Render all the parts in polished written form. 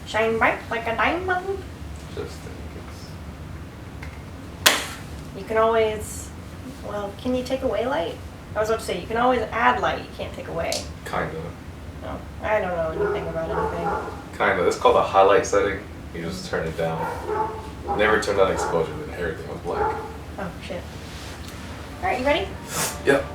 Shine bright like a diamond. Just in case. You can always... Well, can you take away light? I was about to say, you can always add light. You can't take away. Kinda. No, I don't know anything about anything. Kinda. It's called a highlight setting. You just turn it down. Never turn down exposure, then everything was black. Oh, shit. Alright, you ready? Yep.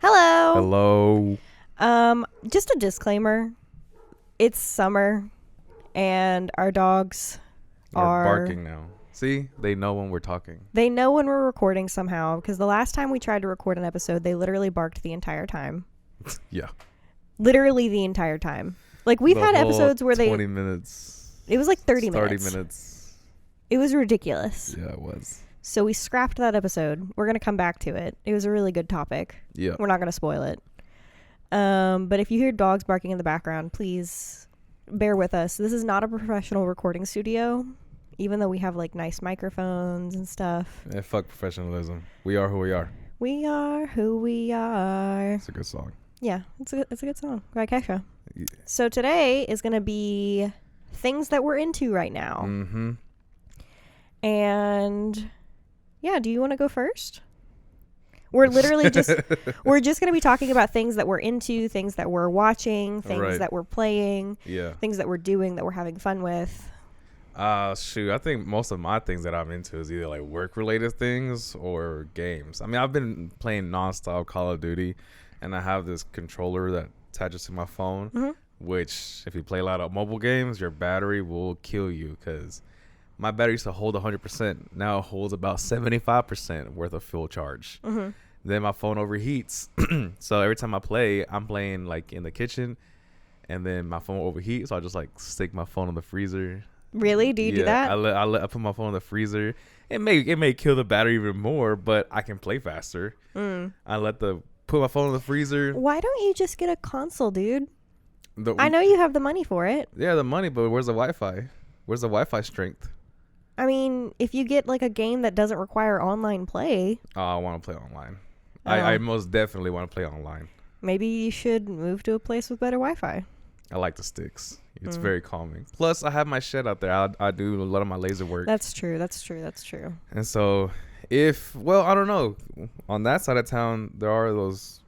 Hello. Hello. Just a disclaimer. It's summer, and our dogs are barking now. See? They know when we're talking. They know when we're recording somehow, because the last time we tried to record an episode, they literally barked the entire time. Yeah. Literally the entire time. Like, we've had episodes where 20 minutes. It was like 30 minutes. 30 minutes. It was ridiculous. Yeah, it was. So we scrapped that episode. We're going to come back to it. It was a really good topic. Yeah. We're not going to spoil it. But if you hear dogs barking in the background, please bear with us. This is not a professional recording studio, even though we have like nice microphones and stuff. Yeah, fuck professionalism. We are who we are. We are who we are. It's a good song. Yeah, it's a good song by Kesha. Yeah. So today is going to be things that we're into right now. Mm-hmm. And yeah, do you want to go first? We're literally just going to be talking about things that we're into, things that we're watching, things that we're playing, things that we're doing that we're having fun with. Shoot, I think most of my things that I'm into is either like work related things or games. I mean, I've been playing nonstop Call of Duty, and I have this controller that attaches to my phone, which if you play a lot of mobile games, your battery will kill you, because my battery used to hold 100%. Now it holds about 75% worth of full charge. Then my phone overheats. So every time I play, I'm playing like in the kitchen, and then my phone overheats. So I just like stick my phone in the freezer. Really? Do you do that? I put my phone in the freezer. It may kill the battery even more, but I can play faster. I put my phone in the freezer. Why don't you just get a console, dude? I know you have the money for it. Yeah, the money, but where's the Wi-Fi? Where's the Wi-Fi strength? I mean, if you get like a game that doesn't require online play. Oh, I want to play online. I most definitely want to play online. Maybe you should move to a place with better Wi-Fi. I like the sticks. It's very calming. Plus, I have my shed out there. I do a lot of my laser work. That's true. And so, I don't know. On that side of town, there are those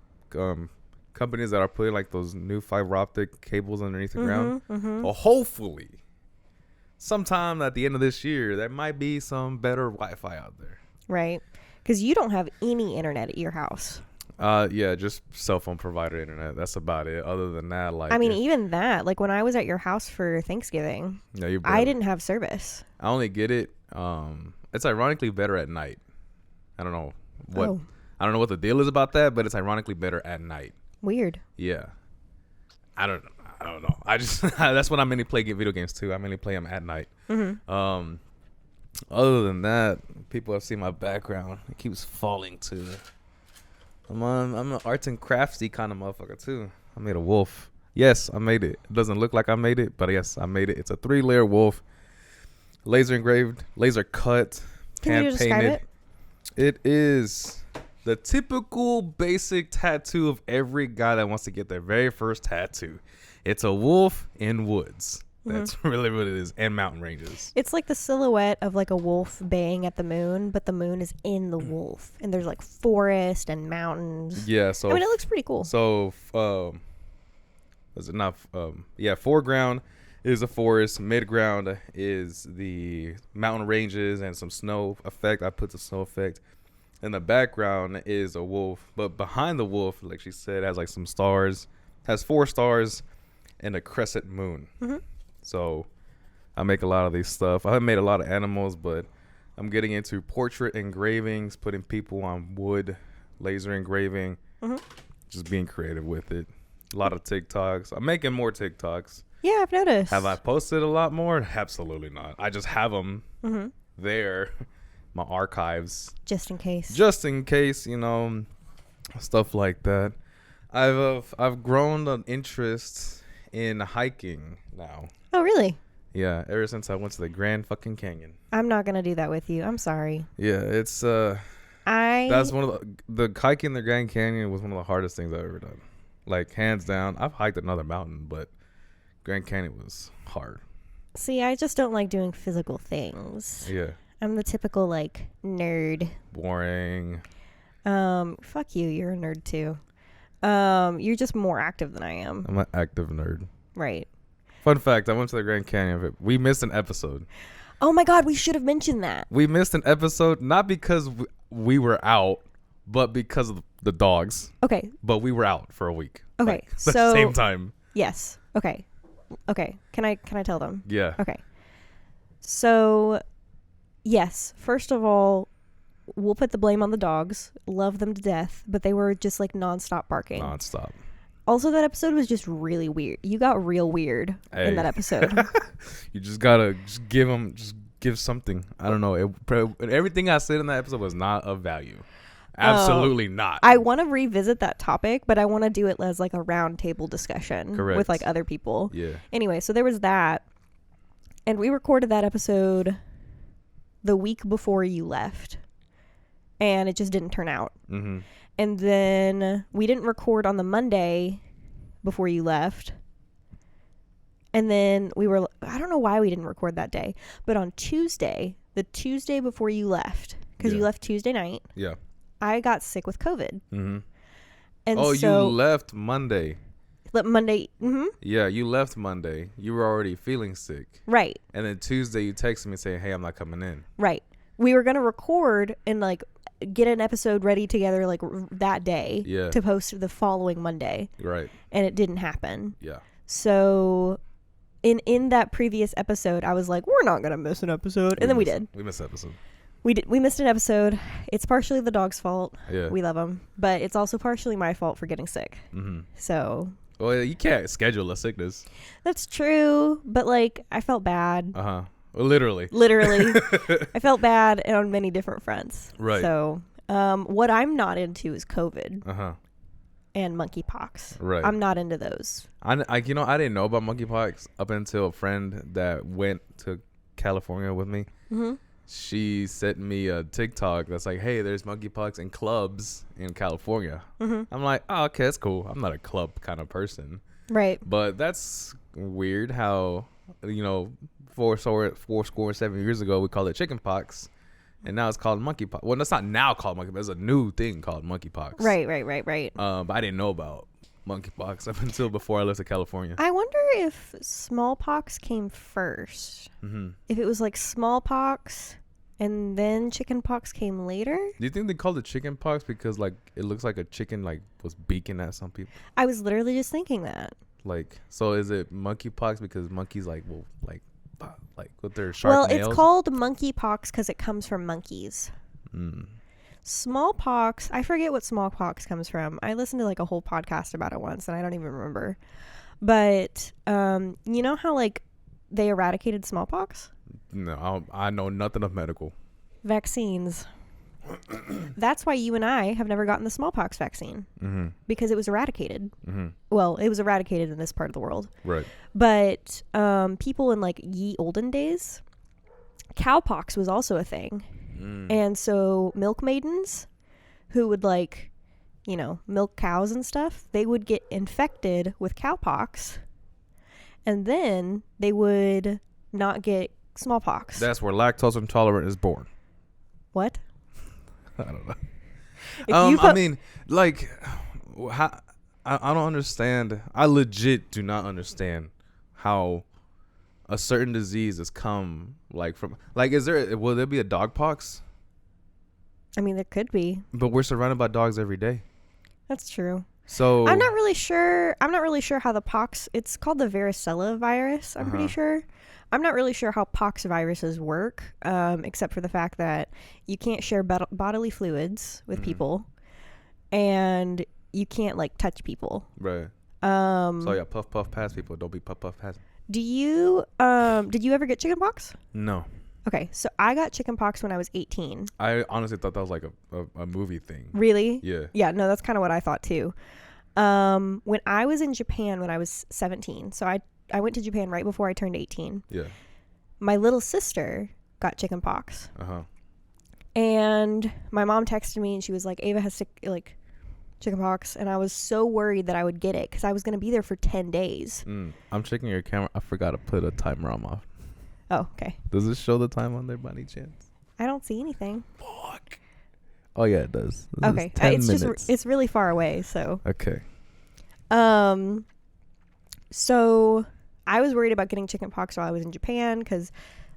companies that are putting like those new fiber optic cables underneath the ground. Well, hopefully, sometime at the end of this year, there might be some better Wi-Fi out there. Right. Because you don't have any internet at your house. Yeah, just cell phone provider internet. That's about it. Other than that, like, I mean, even that, like when I was at your house for Thanksgiving, I didn't have service. I only get it. It's ironically better at night. I don't know what the deal is about that, but it's ironically better at night. Weird. Yeah. I don't know. I just that's when I mainly play video games too. I mainly play them at night. Other than that, people have seen my background. It keeps falling too. I'm an arts and craftsy kind of motherfucker too. I made a wolf. Yes, I made it. It doesn't look like I made it, but yes, I made it. It's a 3-layer wolf, laser engraved, laser cut, hand painted. Describe it? It is the typical basic tattoo of every guy that wants to get their very first tattoo. It's a wolf in woods. That's really what it is, and mountain ranges. It's like the silhouette of like a wolf baying at the moon, but the moon is in the wolf, and there's like forest and mountains. Yeah, so I mean, it looks pretty cool. So, is it not? Foreground is a forest. Midground is the mountain ranges and some snow effect. I put the snow effect. And the background is a wolf, but behind the wolf, like she said, has like some stars. Has 4 stars and a crescent moon. So I make a lot of these stuff. I made a lot of animals, but I'm getting into portrait engravings, putting people on wood, laser engraving, just being creative with it. A lot of TikToks. I'm making more TikToks. Yeah, I've noticed. Have I posted a lot more? Absolutely not. I just have them there, my archives. Just in case. Just in case, stuff like that. I've grown an interest in hiking now. Oh, really? Yeah, ever since I went to the Grand fucking Canyon. I'm not gonna do that with you. I'm sorry. Yeah, it's that's one of the hiking the Grand Canyon was one of the hardest things I've ever done. Like hands down. I've hiked another mountain, but Grand Canyon was hard. See, I just don't like doing physical things. Yeah. I'm the typical like nerd. Boring. Fuck you. You're a nerd too. You're just more active than I am. I'm an active nerd. Right. Fun fact, I went to the Grand Canyon. We missed an episode. Oh my God, we should have mentioned that. We missed an episode, not because we were out, but because of the dogs. Okay. But we were out for a week. Okay. Like, so, at the same time. Yes. Okay. Okay. Can I tell them? Yeah. Okay. So, yes. First of all, we'll put the blame on the dogs. Love them to death, but they were just like nonstop barking. Nonstop. Also, that episode was just really weird. You got real weird in that episode. You just gotta give something. I don't know. Everything I said in that episode was not of value. Absolutely not. I want to revisit that topic, but I want to do it as like a round table discussion. Correct. With like other people. Yeah. Anyway, so there was that. And we recorded that episode the week before you left. And it just didn't turn out. Mm-hmm. And then we didn't record on the Monday before you left. And then I don't know why we didn't record that day. But on Tuesday, the Tuesday before you left, because you left Tuesday night. Yeah. I got sick with COVID. Mm-hmm. And so you left Monday. Monday. Mm-hmm. Yeah, you left Monday. You were already feeling sick. Right. And then Tuesday you texted me saying, hey, I'm not coming in. Right. We were going to record and like get an episode ready together like that day to post the following Monday. Right. And it didn't happen. Yeah. So in that previous episode, I was like, we're not going to miss an episode. And then we did. We missed an episode. We missed an episode. It's partially the dog's fault. Yeah. We love them. But it's also partially my fault for getting sick. Mm-hmm. So. Well, you can't schedule a sickness. That's true. But like, I felt bad. Uh-huh. Well, literally. I felt bad on many different fronts. Right. So what I'm not into is COVID. Uh-huh. And monkeypox. Right. I'm not into those. I didn't know about monkeypox up until a friend that went to California with me. Mm-hmm. She sent me a TikTok that's like, hey, there's monkeypox in clubs in California. Mm-hmm. I'm like, oh, okay, that's cool. I'm not a club kind of person. Right. But that's weird how, 7 years ago, we called it chickenpox. And now it's called monkeypox. Well, that's not now called monkeypox. There's a new thing called monkeypox. Right. But I didn't know about monkeypox up until before I left to California. I wonder if smallpox came first. Mm-hmm. If it was like smallpox and then chickenpox came later. Do you think they called it chickenpox because like it looks like a chicken like was beaking at some people? I was literally just thinking that. Like, so is it monkeypox because monkeys like with their sharp nails? It's called monkeypox because it comes from monkeys. Mm. Smallpox, I forget what smallpox comes from. I listened to like a whole podcast about it once and I don't even remember. But you know how like they eradicated smallpox? No, I know nothing of medical. Vaccines. That's why you and I have never gotten the smallpox vaccine. Mm-hmm. Because it was eradicated. Mm-hmm. Well, it was eradicated in this part of the world. Right. But people in like ye olden days, cowpox was also a thing. Mm. And so milk maidens who would like, milk cows and stuff, they would get infected with cowpox and then they would not get smallpox. That's where lactose intolerant is born. What? I don't know. I mean, like, I don't understand. I legit do not understand how a certain disease has come, like, from, like, will there be a dog pox? I mean, there could be. But we're surrounded by dogs every day. That's true. So I'm not really sure how the pox, it's called the varicella virus, I'm pretty sure. I'm not really sure how pox viruses work, except for the fact that you can't share bodily fluids with people, and you can't like touch people. Right. So yeah, puff pass people. Don't be puff pass. Did you ever get chickenpox? No. Okay, so I got chickenpox when I was 18. I honestly thought that was like a movie thing. Really? Yeah. Yeah. No, that's kind of what I thought too. When I was in Japan when I was 17, so I went to Japan right before I turned 18. Yeah. My little sister got chicken pox. Uh-huh. And my mom texted me and she was like, Ava has chicken pox, and I was so worried that I would get it because I was going to be there for 10 days. I'm checking your camera. I forgot to put a timer on off. Oh, okay. Does it show the time on there by any chance? I don't see anything. Fuck. Oh yeah, it does. Okay. It's minutes. It's really far away, so. Okay. So I was worried about getting chicken pox while I was in Japan because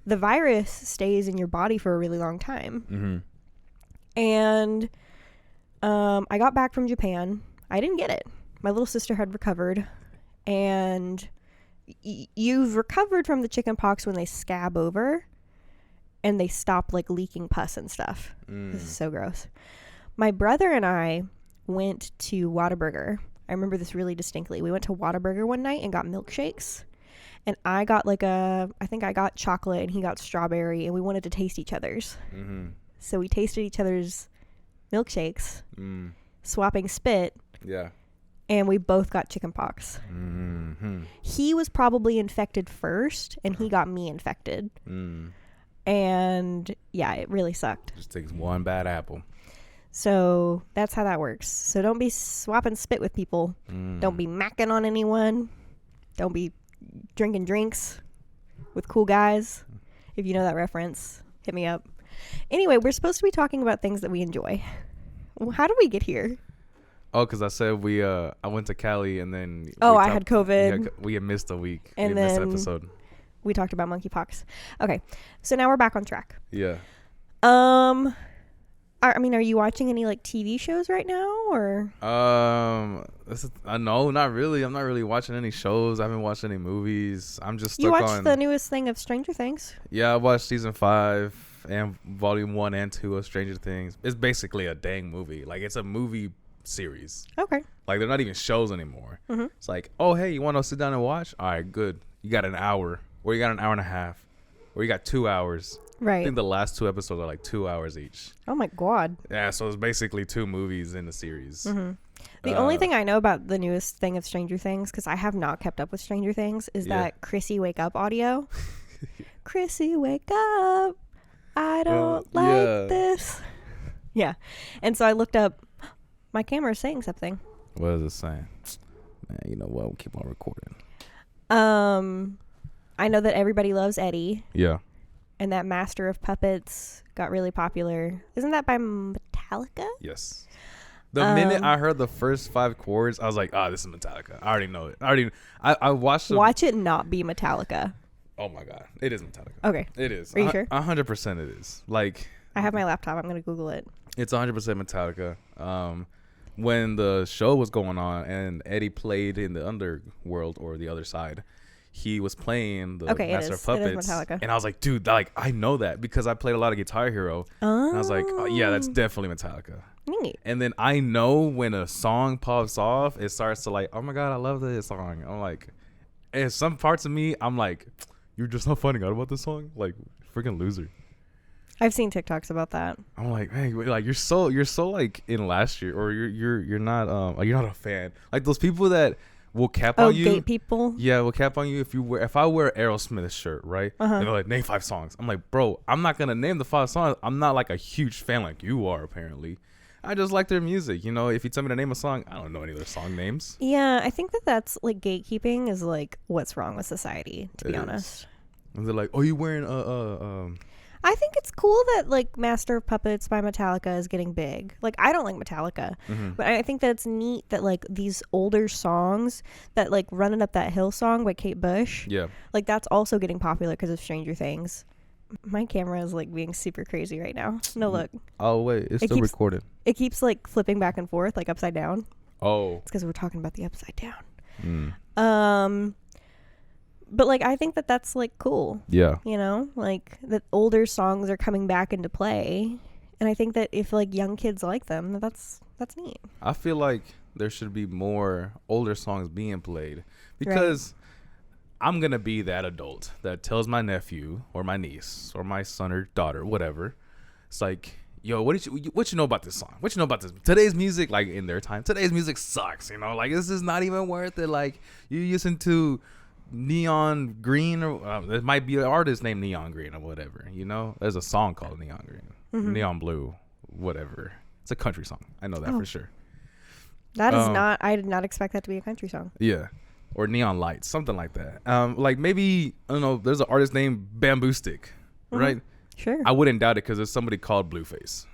the virus stays in your body for a really long time. Mm-hmm. And I got back from Japan. I didn't get it. My little sister had recovered. And you've recovered from the chicken pox when they scab over and they stop like leaking pus and stuff. This is so gross. My brother and I went to Whataburger. I remember this really distinctly. We went to Whataburger one night and got milkshakes. And I got I think I got chocolate and he got strawberry, and we wanted to taste each other's. Mm-hmm. So we tasted each other's milkshakes, swapping spit. Yeah. And we both got chicken pox. Mm-hmm. He was probably infected first, and he got me infected. And yeah, it really sucked. Just takes one bad apple. So that's how that works. So don't be swapping spit with people. Don't be macking on anyone. Don't be drinking drinks with cool guys. If you know that reference, hit me up. Anyway, we're supposed to be talking about things that we enjoy. How did we get here? Oh, because I said I went to Cali and then... I had COVID. We had missed a week. And we then missed an episode. We talked about monkeypox. Okay, so now we're back on track. Yeah. I mean, are you watching any like TV shows right now, or? No, not really. I'm not really watching any shows. I haven't watched any movies. I'm just stuck on. You watched the newest thing of Stranger Things? Yeah, I watched season 5 and volume 1 and 2 of Stranger Things. It's basically a dang movie. Like, it's a movie series. Okay. Like, they're not even shows anymore. Mm-hmm. It's like, oh, hey, you want to sit down and watch? All right, good. You got an hour, or you got an hour and a half, or you got 2 hours. Right. I think the last 2 episodes are like 2 hours each. Oh my God. Yeah, so it's basically 2 movies in the series. Mm-hmm. The only thing I know about the newest thing of Stranger Things, because I have not kept up with Stranger Things, is that Chrissy wake up audio. Chrissy wake up. I don't like this. Yeah. And so I looked up, my camera is saying something. What is it saying? Man, you know what? We'll keep on recording. I know that everybody loves Eddie. Yeah. And that Master of Puppets got really popular. Isn't that by Metallica? Yes. The minute I heard the first 5 chords, I was like, this is Metallica. I already know it. I watched it. Watch it not be Metallica. Oh my God. It is Metallica. Okay. It is. Are you sure? 100% it is. Like, I have my laptop. I'm going to Google it. It's 100% Metallica. When the show was going on and Eddie played in the underworld or the other side, he was playing the Master of Puppets. It is Metallica. And I was like, dude, like, I know that because I played a lot of Guitar Hero. Oh. And I was like, oh, yeah, that's definitely Metallica. Neat. And then I know when a song pops off, it starts to like, oh my God, I love this song. I'm like, and some parts of me, I'm like, you're just not finding out about this song? Like, freaking loser. I've seen TikToks about that. I'm like, hey, like you're so like in last year, or you're not a fan. Like those people that will cap on you. Gate people. Yeah, will cap on you if I wear Aerosmith's shirt, right? And they're like, name 5 songs. I'm like, bro, I'm not gonna name the 5 songs. I'm not like a huge fan like you are apparently. I just like their music. You know, if you tell me to name a song, I don't know any of their song names. Yeah, I think that's like gatekeeping is like what's wrong with society, to be honest. And they're like, oh, you wearing I think it's cool that like Master of Puppets by Metallica is getting big. Like, I don't like Metallica, but I think that it's neat that like these older songs that like Running Up That Hill song by Kate Bush. Yeah. Like that's also getting popular because of Stranger Things. My camera is like being super crazy right now. No, look. Oh wait, it's still recording. It keeps like flipping back and forth, like upside down. Oh. It's because we're talking about the upside down. But like I think that that's like cool. Yeah. You know, like that older songs are coming back into play, and I think that if like young kids like them, that's neat. I feel like there should be more older songs being played because I'm gonna be that adult that tells my nephew or my niece or my son or daughter, whatever. It's like, yo, what you know about this song? What you know about this? Today's music, like in their time, today's music sucks. You know, like this is not even worth it. Like you listen to Neon Green, or there might be an artist named Neon Green or whatever. There's a song called Neon Green, Neon Blue, whatever. It's a country song. I know that for sure. That is not. I did not expect that to be a country song. Yeah, or Neon Lights, something like that. Like maybe I don't know. There's an artist named Bamboo Stick, right? Sure. I wouldn't doubt it because there's somebody called Blueface.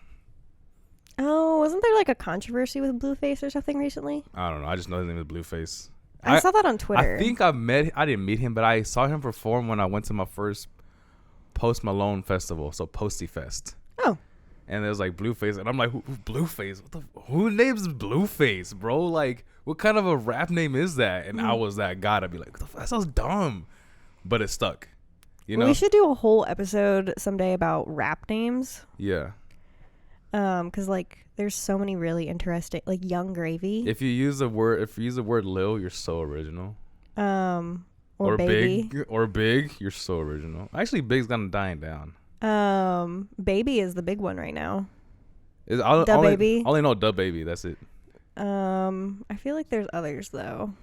Oh, wasn't there like a controversy with Blueface or something recently? I don't know. I just know his name is Blueface. I saw that on Twitter. I think I didn't meet him, but I saw him perform when I went to my first Post Malone festival, so Posty Fest. Oh. And there's like Blueface, and I'm like, who Blueface? Who names Blueface, bro? Like, what kind of a rap name is that? And I was that guy to be like, that sounds dumb, but it stuck. We should do a whole episode someday about rap names. Yeah. Because like there's so many really interesting, like Young Gravy. If you use the word Lil, you're so original. Or Baby. Big, you're so original. Actually, Big's kind of dying down. Baby is the big one right now. Baby. Only know Da Baby. That's it. I feel like there's others though.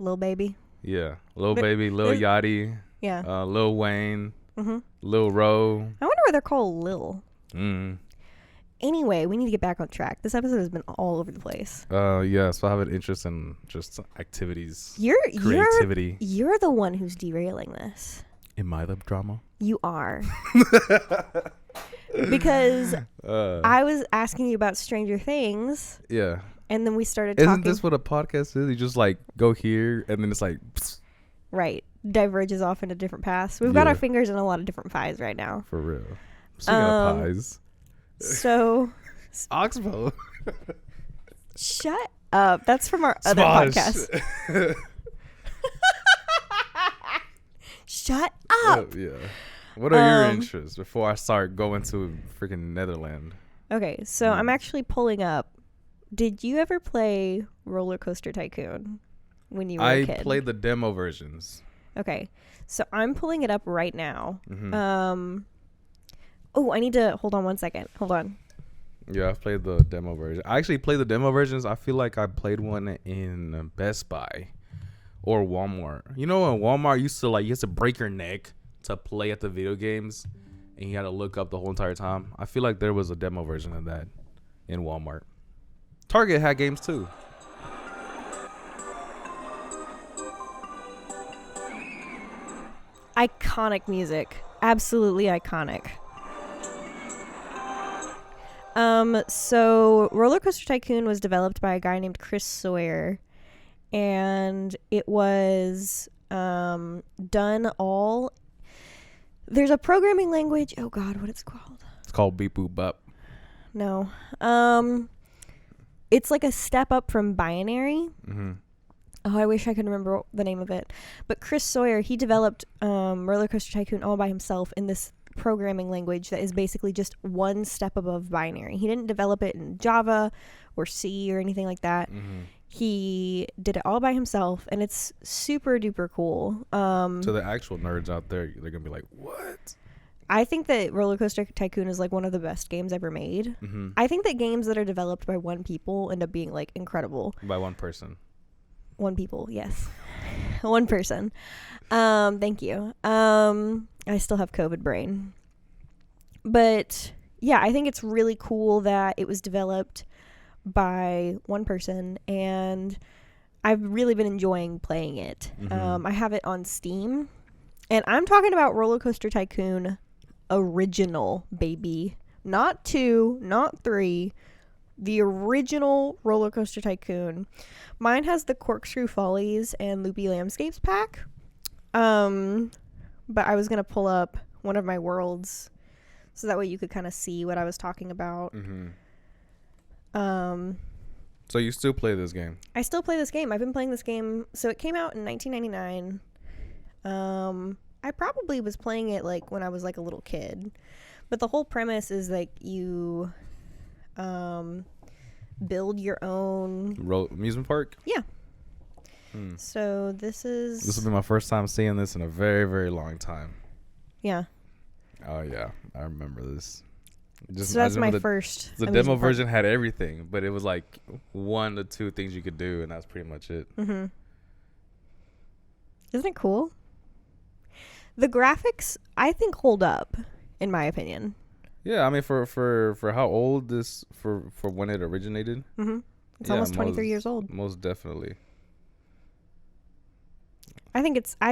Lil Baby. Yeah, Lil Baby, Lil Yachty. Yeah. Lil Wayne. Lil Ro. I wonder why they're called Lil. Anyway, we need to get back on track. This episode has been all over the place. Yeah, so I have an interest in just activities. Creativity. You're the one who's derailing this. Am I the drama? You are. Because I was asking you about Stranger Things. Yeah. And then we started talking. Isn't this what a podcast is? You just like go here and then it's like... Right. Diverges off into different paths. We've got our fingers in a lot of different pies right now. For real. Speaking of pies... So, Oxbow. Shut up. That's from our other podcast. Shut up. Yeah. What are your interests before I start going to freaking Netherlands? Okay, so I'm actually pulling up. Did you ever play Roller Coaster Tycoon when you were a kid? I played the demo versions. Okay, so I'm pulling it up right now. Oh, I need to hold on one second. Hold on. Yeah, I've played the demo version. I actually played the demo versions. I feel like I played one in Best Buy or Walmart. In Walmart you used to break your neck to play at the video games and you had to look up the whole entire time. I feel like there was a demo version of that in Walmart. Target had games too. Iconic music. Absolutely iconic. So Roller Coaster Tycoon was developed by a guy named Chris Sawyer, and it was done all. There's a programming language. Oh God, what it's called? It's called Beep Boop Bop. No. It's like a step up from binary. Oh, I wish I could remember the name of it. But Chris Sawyer, he developed Roller Coaster Tycoon all by himself in this programming language that is basically just one step above binary. He didn't develop it in Java or C or anything like that. He did it all by himself, and it's super duper cool. So the actual nerds out there, they're gonna be like, what? I think that Roller Coaster Tycoon is like one of the best games ever made. I think that games that are developed by one people end up being like incredible. By one person. One people, yes. One person. Thank you. I still have COVID brain. But yeah, I think it's really cool that it was developed by one person, and I've really been enjoying playing it. I have it on Steam, and I'm talking about Roller Coaster Tycoon original, baby. Not 2, not 3. The original Roller Coaster Tycoon. Mine has the Corkscrew Follies and Loopy Landscapes pack. But I was going to pull up one of my worlds so that way you could kind of see what I was talking about. So you still play this game? I still play this game. I've been playing this game. So it came out in 1999. I probably was playing it like when I was like a little kid. But the whole premise is like you build your own amusement park. Yeah. So this will be my first time seeing this in a very, very long time. Yeah. Oh yeah, I remember this. So that's my first. The demo version had everything, but it was like 1 to 2 things you could do, and that's pretty much it. Isn't it cool? The graphics, I think, hold up, in my opinion. Yeah, I mean, for how old this for when it originated. Mm-hmm. It's almost 23 years old. Most definitely. I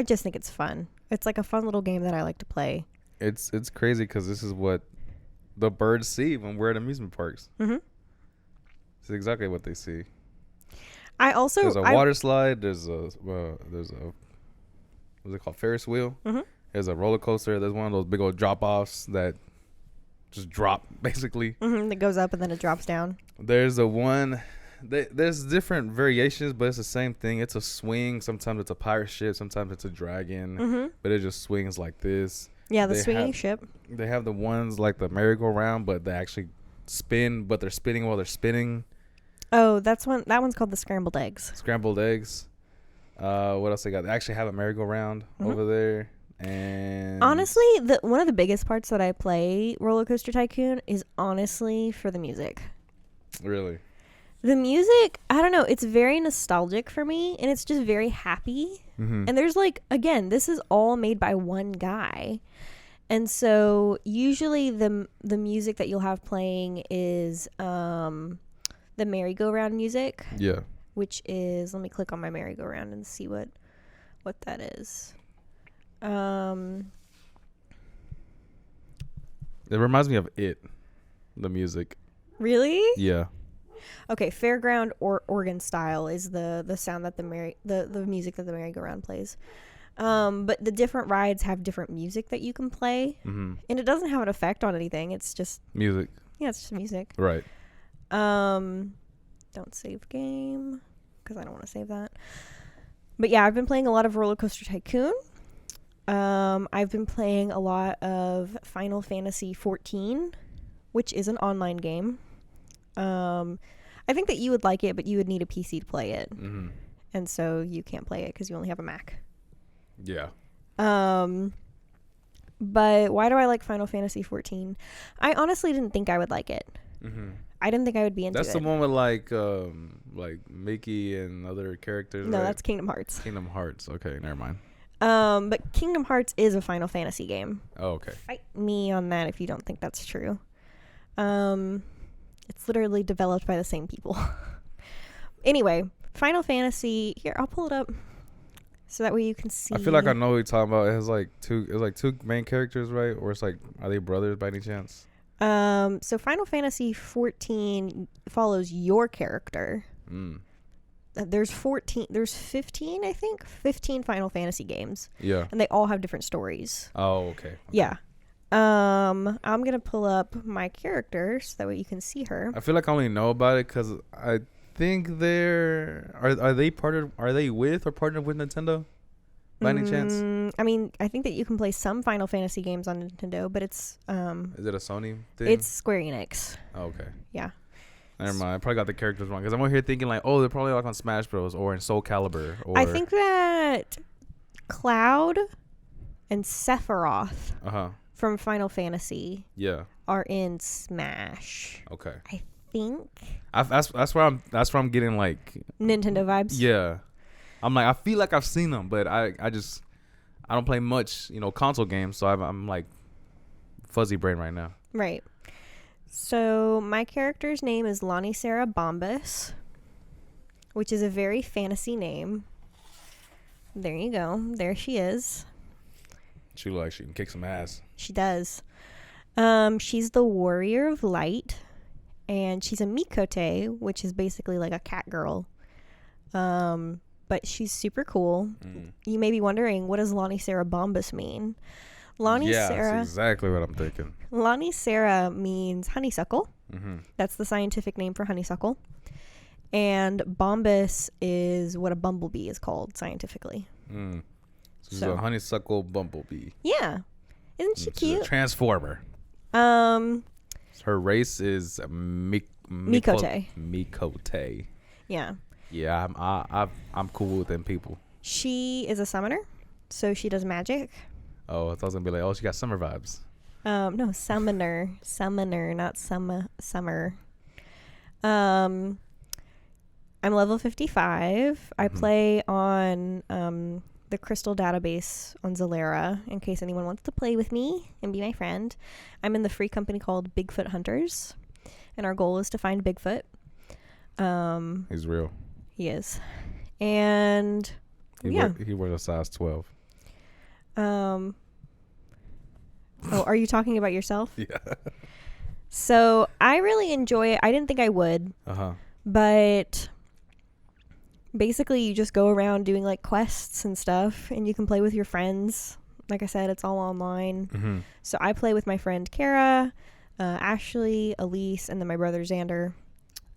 just think it's fun. It's like a fun little game that I like to play. It's crazy because this is what the birds see when we're at amusement parks. Mm-hmm. It's exactly what they see. There's a water slide. There's a what's it called? Ferris wheel. Mm-hmm. There's a roller coaster. There's one of those big old drop offs that just drop basically. Mm-hmm. That goes up and then it drops down. There's there's different variations, but it's the same thing. It's a swing. Sometimes it's a pirate ship. Sometimes it's a dragon. Mm-hmm. But it just swings like this. Yeah, the swinging ship. They have the ones like the merry-go-round, but they actually spin, but they're spinning while they're spinning. Oh, that one's called the scrambled eggs. Scrambled eggs. What else they got? They actually have a merry-go-round over there. And honestly, one of the biggest parts that I play Roller Coaster Tycoon is honestly for the music. Really? The music, I don't know, it's very nostalgic for me, and it's just very happy. Mm-hmm. And there's again, this is all made by one guy. And so usually the music that you'll have playing is the merry-go-round music. Yeah. Which is, let me click on my merry-go-round and see what that is. It reminds me of It, the music. Really? Yeah. Okay, fairground or organ style is the sound that the music that the merry-go-round plays. But the different rides have different music that you can play, mm-hmm. and it doesn't have an effect on anything. It's just music. Yeah, it's just music. Right. Don't save game because I don't want to save that. But yeah, I've been playing a lot of Roller Coaster Tycoon. I've been playing a lot of Final Fantasy 14, which is an online game. I think that you would like it, but you would need a PC to play it. Mm-hmm. And so you can't play it because you only have a Mac. Yeah. But why do I like Final Fantasy 14? I honestly didn't think I would like it. Mm-hmm. I didn't think I would be into it. That's the one with like Mickey and other characters. No, right? That's Kingdom Hearts. Kingdom Hearts. Okay, never mind. But Kingdom Hearts is a Final Fantasy game. Oh, okay. Fight me on that if you don't think that's true. It's literally developed by the same people. Anyway, Final Fantasy. Here, I'll pull it up so that way you can see. I feel like I know what you're talking about. It has like two main characters, right? Or it's like, are they brothers by any chance? So Final Fantasy 14 follows your character. There's 15, I think. 15 Final Fantasy games. Yeah. And they all have different stories. Oh, okay. Yeah. I'm going to pull up my character so that way you can see her. I feel like I only know about it because I think are they with or partnered with Nintendo by any chance? I mean, I think that you can play some Final Fantasy games on Nintendo, but it's is it a Sony thing? It's Square Enix. Oh, okay. Yeah. Never mind. I probably got the characters wrong because I'm over here thinking like, oh, they're probably like on Smash Bros. Or in Soul Calibur. Or I think that Cloud and Sephiroth from Final Fantasy are in Smash. Okay. I think. That's where I'm getting like Nintendo vibes. Yeah. I'm like, I feel like I've seen them, but I don't play much, console games, so I'm like fuzzy brain right now. Right. So my character's name is Lonnie Sarah Bombus, which is a very fantasy name. There you go. There she is. She looks like she can kick some ass. She does. She's the warrior of light, and she's a Mikote, which is basically like a cat girl. But she's super cool. You may be wondering, what does Lonnie Sarah Bombus mean? Sarah. That's exactly what I'm thinking. Lonnie Sarah means honeysuckle. That's the scientific name for honeysuckle. And Bombus is what a bumblebee is called scientifically. So she's a honeysuckle bumblebee. Yeah. Isn't she cute? She's a transformer. Her race is Mikote. Mikote. Yeah. Yeah, I'm cool with them people. She is a summoner, so she does magic. Oh, I thought I was gonna be like, oh, she got summer vibes. No, summoner, not summer. I'm level 55. I play on the crystal database on Zalera in case anyone wants to play with me and be my friend. I'm in the free company called Bigfoot Hunters, and our goal is to find Bigfoot. He's real. He is. And he wears a size 12. Oh, are you talking about yourself? Yeah. So I really enjoy it. I didn't think I would. But basically you just go around doing like quests and stuff, and you can play with your friends. Like I said, it's all online. So I play with my friend Kara, Ashley, Elise, and then my brother Xander.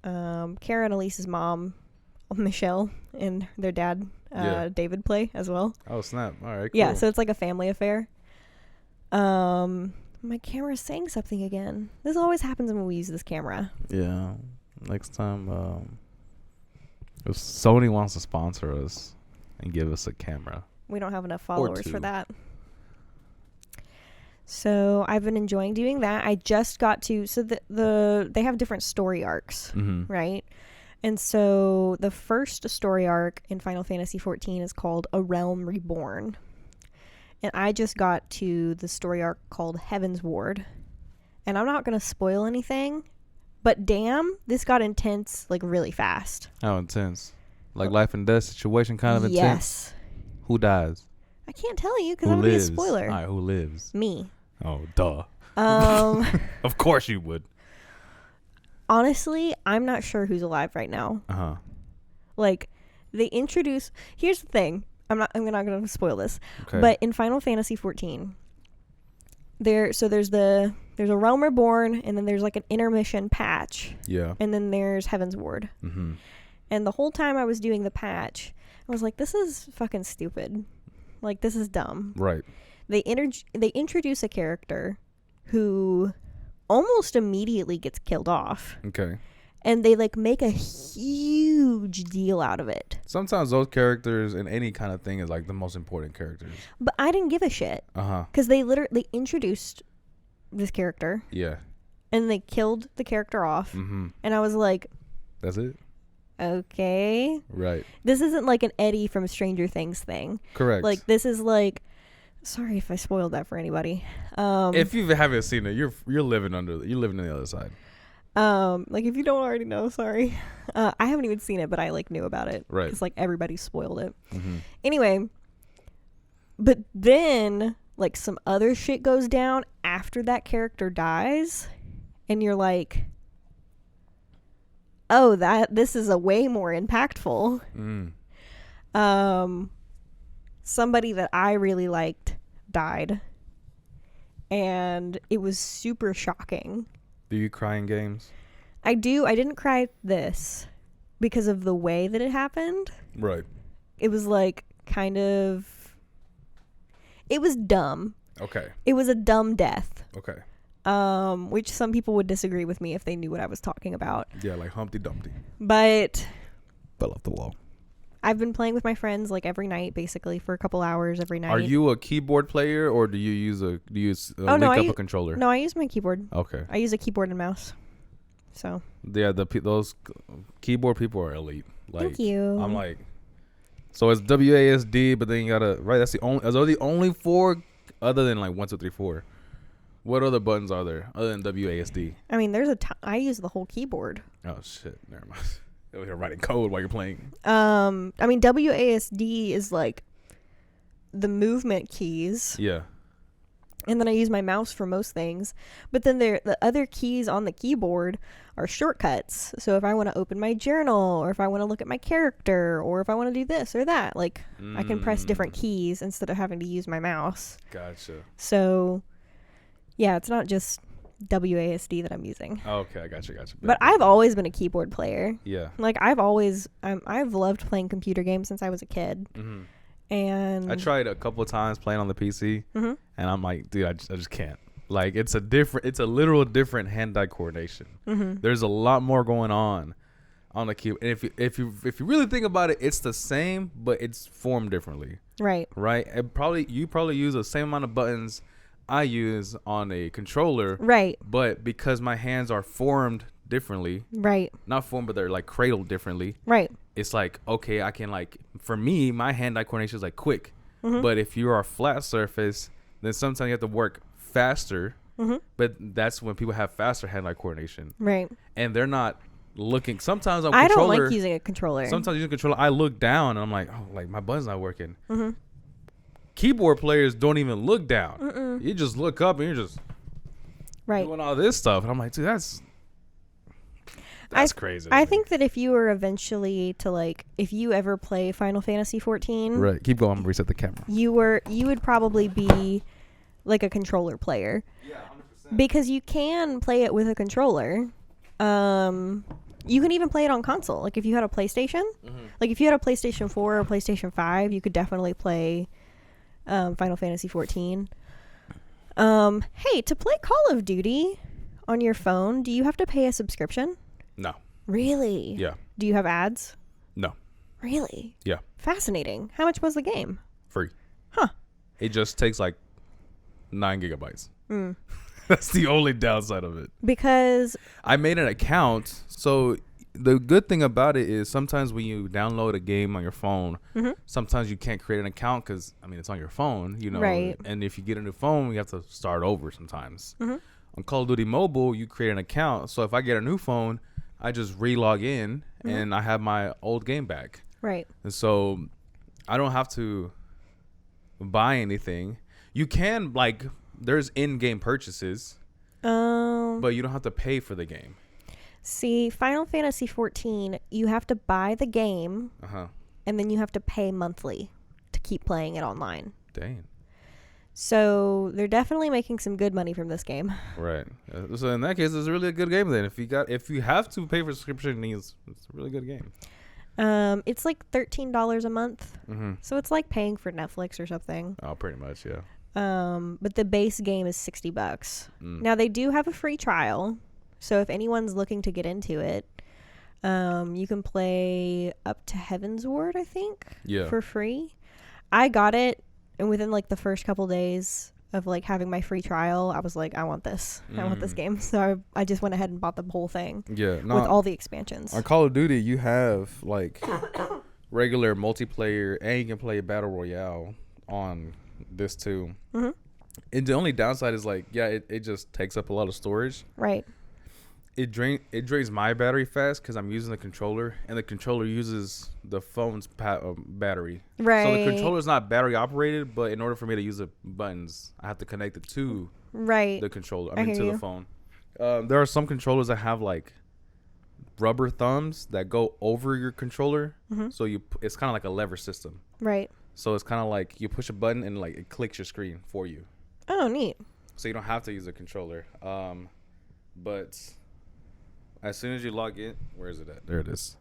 Kara and Elise's mom, Michelle, and their dad, David, play as well. Oh, snap. All right, cool. Yeah, so it's like a family affair. My camera's saying something again. This always happens when we use this camera. Yeah. Next time, if Sony wants to sponsor us and give us a camera. We don't have enough followers for that. So I've been enjoying doing that. I just got to, so they have different story arcs, right? And so the first story arc in Final Fantasy XIV is called A Realm Reborn. And I just got to the story arc called Heaven's Ward. And I'm not going to spoil anything, but damn, this got intense like really fast. How intense? Like life and death situation kind of intense? Yes. Who dies? I can't tell you because that would be a spoiler. All right, who lives? Me. Oh, duh. Of course you would. Honestly, I'm not sure who's alive right now. Like, they introduce... Here's the thing. I'm not going to spoil this. Okay. But in Final Fantasy XIV, there's a Realm Reborn, and then there's like an intermission patch. Yeah. And then there's Heaven's Ward. And the whole time I was doing the patch, I was like, this is fucking stupid. Like, this is dumb. Right. They introduce a character who almost immediately gets killed off. Okay. And they like make a huge deal out of it. Sometimes those characters in any kind of thing is like the most important characters. But I didn't give a shit. Because they introduced this character. Yeah. And they killed the character off. And I was like, that's it? Okay. Right. This isn't like an Eddie from Stranger Things thing. Correct. Like, this is like... Sorry if I spoiled that for anybody. If you haven't seen it, you're living on the other side. Like, if you don't already know, sorry. I haven't even seen it, but I like knew about it. Right. Because like everybody spoiled it. Anyway, but then like some other shit goes down after that character dies, and you're like, oh, this is a way more impactful. Somebody that I really liked died, and it was super shocking. Do you cry in games? I do. I didn't cry this because of the way that it happened. Right. It was like it was dumb. Okay. It was a dumb death. Okay. Which some people would disagree with me if they knew what I was talking about. Yeah, like Humpty Dumpty. But fell off the wall. I've been playing with my friends like every night, basically for a couple hours every night. Are you a keyboard player, or do you use a controller? No, I use my keyboard. Okay. I use a keyboard and mouse. So. Yeah, those keyboard people are elite. Like, thank you. I'm like, so it's WASD, but then you gotta That's the only. Are those the only 4 other than like 1, 2, 3, 4? What other buttons are there other than WASD? I mean, I use the whole keyboard. Oh shit! Never mind. You're writing code while you're playing. I mean, WASD is like the movement keys. Yeah. And then I use my mouse for most things. But then the other keys on the keyboard are shortcuts. So if I want to open my journal, or if I want to look at my character, or if I want to do this or that, like I can press different keys instead of having to use my mouse. Gotcha. So yeah, it's not just WASD that I'm using. Okay, I gotcha. But I've always been a keyboard player. Yeah. Like I've loved playing computer games since I was a kid. And I tried a couple of times playing on the PC, and I'm like, dude, I just can't. Like it's a literal different hand-eye coordination. There's a lot more going on the keyboard. And if you really think about it, it's the same, but it's formed differently. Right. Right. You probably use the same amount of buttons I use on a controller, right? But because my hands are formed differently, right? Not formed, but they're like cradled differently, right? It's like, okay, I can like, for me, my hand-eye coordination is like quick. But if you are a flat surface, then sometimes you have to work faster. But that's when people have faster hand-eye coordination. Right. And they're not looking. Sometimes I don't like using a controller. Sometimes using a controller, I look down and I'm like, oh, like my button's not working. Keyboard players don't even look down. You just look up and you're just doing all this stuff. And I'm like, dude, that's crazy. I think that if you were eventually to like, if you ever play Final Fantasy 14, right? Keep going. Reset the camera. You would probably be like a controller player. Yeah, 100%. Because you can play it with a controller. You can even play it on console. Like if you had a PlayStation, like if you had a PlayStation 4 or PlayStation 5, you could definitely play Final Fantasy 14. Hey, to play Call of Duty on your phone, do you have to pay a subscription? No. Really? Yeah. Do you have ads? No. Really? Yeah. Fascinating. How much was the game? Free. Huh. It just takes like 9 gigabytes. That's the only downside of it. Because I made an account. So the good thing about it is sometimes when you download a game on your phone, sometimes you can't create an account because, I mean, it's on your phone, you know. Right. And if you get a new phone, you have to start over sometimes. On Call of Duty Mobile, you create an account. So if I get a new phone, I just re-log in and I have my old game back. Right. And so I don't have to buy anything. You can, like, there's in-game purchases, but you don't have to pay for the game. See, Final Fantasy 14, you have to buy the game, and then you have to pay monthly to keep playing it online. Dang. So they're definitely making some good money from this game. Right. So in that case, it's really a good game then. If you have to pay for subscription, it's a really good game. It's like $13 a month. So it's like paying for Netflix or something. Oh, pretty much, yeah. But the base game is $60. Now they do have a free trial. So if anyone's looking to get into it, you can play up to Heaven's Ward, I think, for free. I got it, and within like the first couple days of like having my free trial, I was like, I want this. I want this game. So I just went ahead and bought the whole thing. Yeah, with all the expansions. On Call of Duty, you have like regular multiplayer, and you can play Battle Royale on this too. And the only downside is like, it just takes up a lot of storage. Right. It drains my battery fast because I'm using the controller, and the controller uses the phone's battery. Right. So the controller's not battery operated, but in order for me to use the buttons, I have to connect it to the controller. I mean, to the phone. There are some controllers that have like rubber thumbs that go over your controller. So it's kind of like a lever system. Right. So it's kind of like you push a button and like it clicks your screen for you. Oh, neat. So you don't have to use a controller. But as soon as you log in, where is it at? There it is.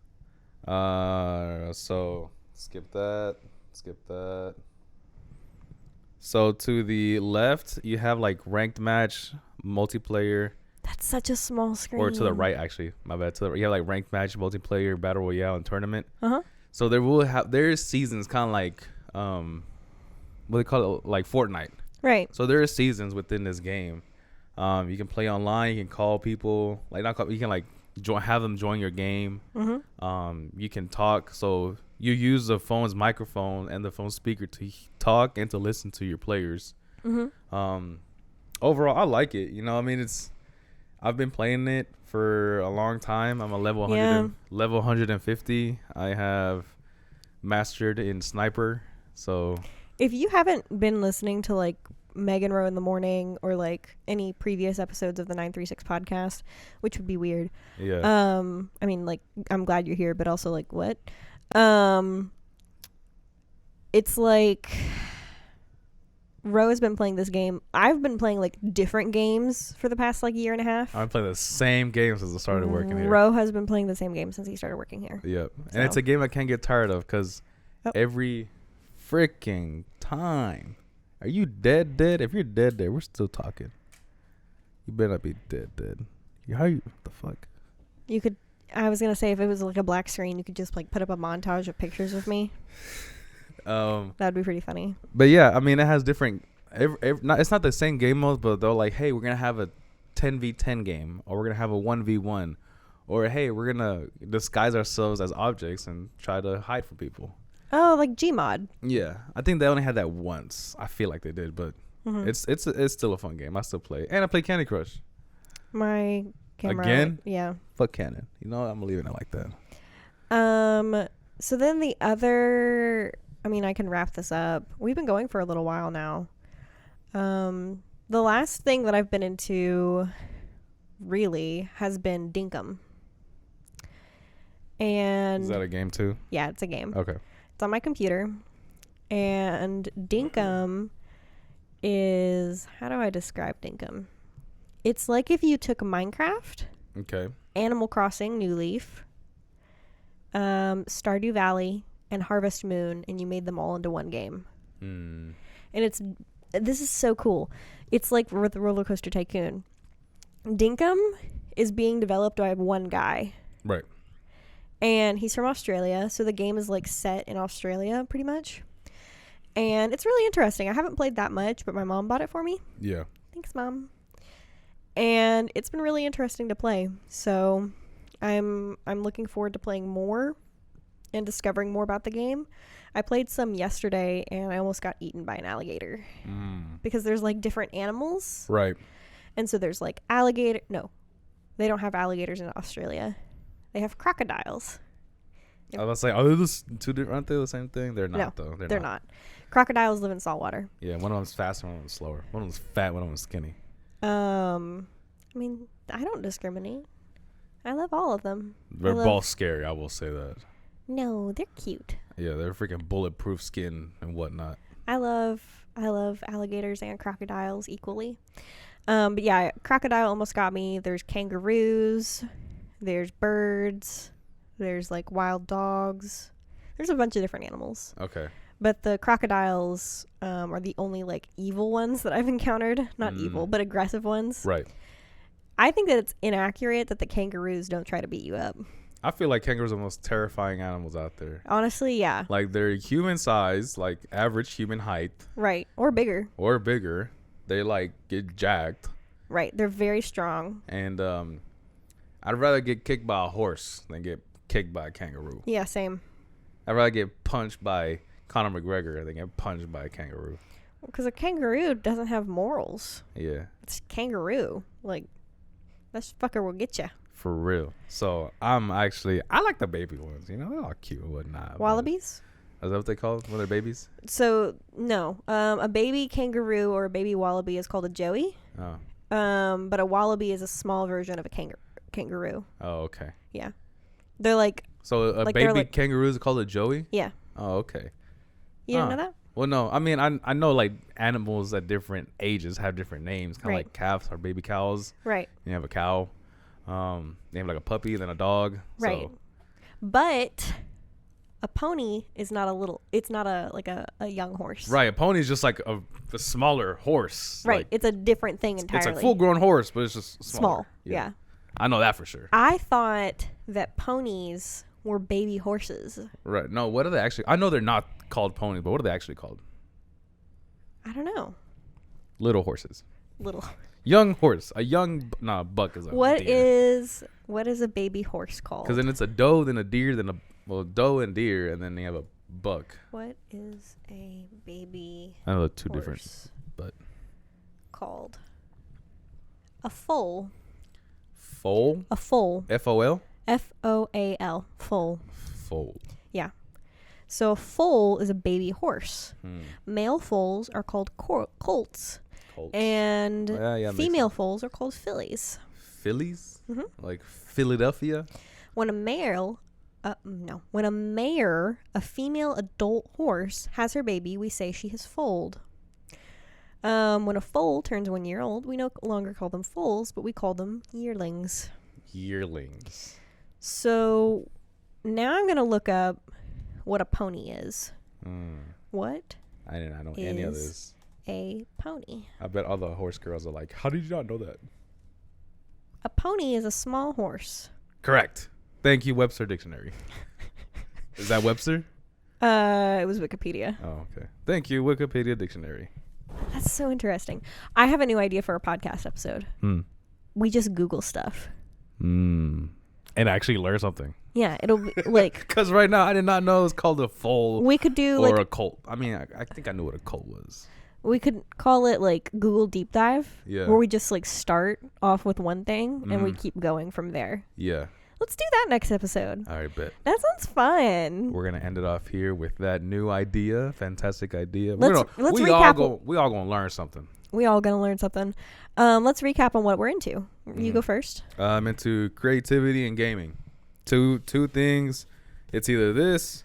So skip that. So to the left, you have like ranked match, multiplayer. That's such a small screen. Or to the right, actually. My bad. You have like ranked match, multiplayer, battle royale, and tournament. So there's seasons kind of like what they call it, like Fortnite. Right. So there are seasons within this game. You can play online. You can call people. You can like have them join your game. You can talk. So you use the phone's microphone and the phone speaker to talk and to listen to your players. Overall, I like it. You know, I mean, I've been playing it for a long time. I'm a level 150. I have mastered in sniper. So if you haven't been listening to like Megan Rowe in the Morning or like any previous episodes of the 936 podcast, which would be weird. Yeah. I mean, like, I'm glad you're here, but also like, what? It's like Rowe has been playing this game. I've been playing like different games for the past like year and a half. I've been playing the same game since I started working here. Rowe has been playing the same game since he started working here. Yep. So. And it's a game I can't get tired of because every freaking time. Are you dead? If you're dead, we're still talking. You better not be dead. How you? What the fuck? You could. I was gonna say if it was like a black screen, you could just like put up a montage of pictures of me. That'd be pretty funny. But yeah, I mean, it has different. It's not the same game modes, but they're like, hey, we're gonna have a 10v10 game, or we're gonna have a 1v1, or hey, we're gonna disguise ourselves as objects and try to hide from people. Oh, like Gmod. Yeah, I think they only had that once. I feel like they did, but it's still a fun game. I still play, and I play Candy Crush. My camera again. Yeah. Fuck Canon. You know, I'm leaving it like that. So then the other. I mean, I can wrap this up. We've been going for a little while now. The last thing that I've been into really has been Dinkum. And is that a game too? Yeah, it's a game. Okay. It's on my computer. And Dinkum is, how do I describe Dinkum? It's like if you took Minecraft, okay, Animal Crossing, New Leaf, Stardew Valley, and Harvest Moon, and you made them all into one game. And this is so cool. It's like with Roller Coaster Tycoon. Dinkum is being developed by one guy. Right. And he's from Australia, so the game is like set in Australia pretty much. And it's really interesting. I haven't played that much, but my mom bought it for me. Yeah. Thanks, Mom. And it's been really interesting to play. So I'm looking forward to playing more and discovering more about the game. I played some yesterday and I almost got eaten by an alligator. Because there's like different animals. Right. And so there's like alligator. No, they don't have alligators in Australia. They have crocodiles. I was like, are they two different? Aren't they the same thing? They're not, no, though. They're not. Crocodiles live in saltwater. Yeah, one of them's faster, one of them's slower. One of them's fat, one of them's skinny. I mean, I don't discriminate. I love all of them. They're both scary, I will say that. No, they're cute. Yeah, they're freaking bulletproof skin and whatnot. I love alligators and crocodiles equally. But yeah, crocodile almost got me. There's kangaroos. There's birds. There's like wild dogs. There's a bunch of different animals. Okay. But the crocodiles are the only like evil ones that I've encountered. Not evil, but aggressive ones. Right. I think that it's inaccurate that the kangaroos don't try to beat you up. I feel like kangaroos are the most terrifying animals out there. Honestly, yeah. Like they're human size, like average human height. Right. Or bigger. They like get jacked. Right. They're very strong. And I'd rather get kicked by a horse than get kicked by a kangaroo. Yeah, same. I'd rather get punched by Conor McGregor than get punched by a kangaroo. Because a kangaroo doesn't have morals. Yeah. It's kangaroo. Like, that fucker will get you. For real. So I like the baby ones. You know, they're all cute and whatnot. Wallabies? Is that what they call it when they're babies? So, no. A baby kangaroo or a baby wallaby is called a joey. Oh. But a wallaby is a small version of a kangaroo. Oh, okay. Yeah. They're like... So a like baby kangaroo is called a joey? Yeah. Oh, okay. You didn't know that? Well, no. I mean, I know like animals at different ages have different names. Kind of like calves or baby cows. Right. You have a cow. They have like a puppy, then a dog. Right. So. But a pony is not a young horse. Right. A pony is just like a smaller horse. Right. Like, it's a different thing entirely. It's a full grown horse, but it's just smaller. Small. Yeah. I know that for sure. I thought that ponies were baby horses. Right. No, what are they actually? I know they're not called ponies, but what are they actually called? I don't know. Little horses. Little. Young horse. Buck is a deer. What is a baby horse called? Because then it's a doe, then a deer, then doe and deer, and then you have a buck. What is a baby I know they're two different, but. Called? A foal. Foal? A foal. F-O-L? F-O-A-L. Foal. Foal. Yeah. So a foal is a baby horse. Male foals are called colts. And female foals are called fillies. Fillies? Mm-hmm. Like Philadelphia? When a mare, a female adult horse, has her baby, we say she has foaled. When a foal turns 1 year old, we no longer call them foals, but we call them yearlings. Yearlings. So now I'm going to look up what a pony is. What? I didn't know any of this. A pony. I bet all the horse girls are like, how did you not know that? A pony is a small horse. Correct. Thank you, Webster Dictionary. Is that Webster? It was Wikipedia. Oh, okay. Thank you, Wikipedia Dictionary. That's so interesting. I have a new idea for a podcast episode. We just Google stuff. And and actually learn something. Yeah, it'll be like because right now I did not know it was called a fold. We could do or a cult. I mean, I think I knew what a cult was. We could call it like Google Deep Dive, where we just like start off with one thing and we keep going from there. Yeah. Let's do that next episode. All right, bet. That sounds fun. We're gonna end it off here with that new idea, fantastic idea. Let's recap. We all gonna learn something. We all gonna learn something. Let's recap on what we're into. You go first. I'm into creativity and gaming. Two things. It's either this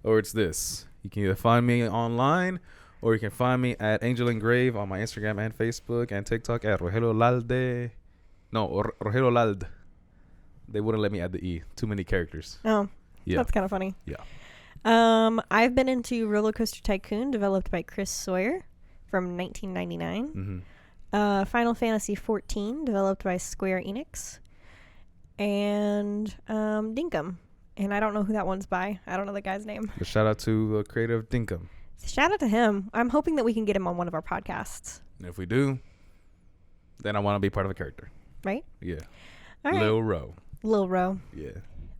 or it's this. You can either find me online or you can find me at Angel Engrave on my Instagram and Facebook and TikTok at Rogelio Lalde. No, Rogelio Lald. They wouldn't let me add the E. Too many characters. Oh, yeah. That's kind of funny. Yeah. I've been into Roller Coaster Tycoon, developed by Chris Sawyer from 1999. Final Fantasy 14, developed by Square Enix. And Dinkum. And I don't know who that one's by. I don't know the guy's name. But shout out to the creator of Dinkum. Shout out to him. I'm hoping that we can get him on one of our podcasts. And if we do, then I want to be part of a character. Right? Yeah. All right. Lil Ro. Yeah.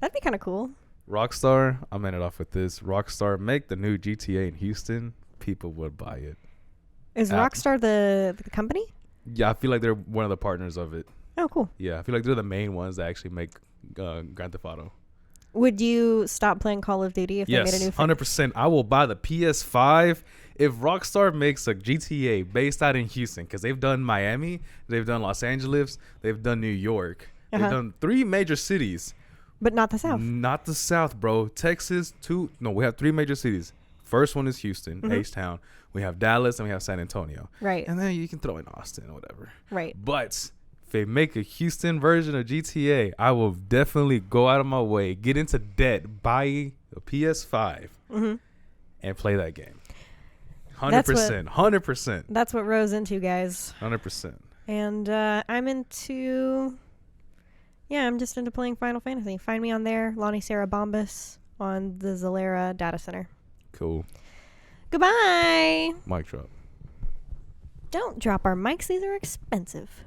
That'd be kind of cool. Rockstar, I'm ending it off with this. Rockstar, make the new GTA in Houston. People would buy it. Is Rockstar the company? Yeah, I feel like they're one of the partners of it. Oh, cool. Yeah, I feel like they're the main ones that actually make Grand Theft Auto. Would you stop playing Call of Duty if they made a new thing? 100%. I will buy the PS5 if Rockstar makes a GTA based out in Houston, because they've done Miami, they've done Los Angeles, they've done New York. They've done 3 major cities. But not the South. Not the South, bro. Texas, 2. No, we have 3 major cities. First one is Houston, H-Town. We have Dallas, and we have San Antonio. Right. And then you can throw in Austin or whatever. Right. But if they make a Houston version of GTA, I will definitely go out of my way, get into debt, buy a PS5, and play that game. 100%. 100%. That's what Ro's into, guys. 100%. And I'm into... Yeah, I'm just into playing Final Fantasy. Find me on there, Lonnie Sarah Bombas, on the Zalera Data Center. Cool. Goodbye. Mic drop. Don't drop our mics. These are expensive.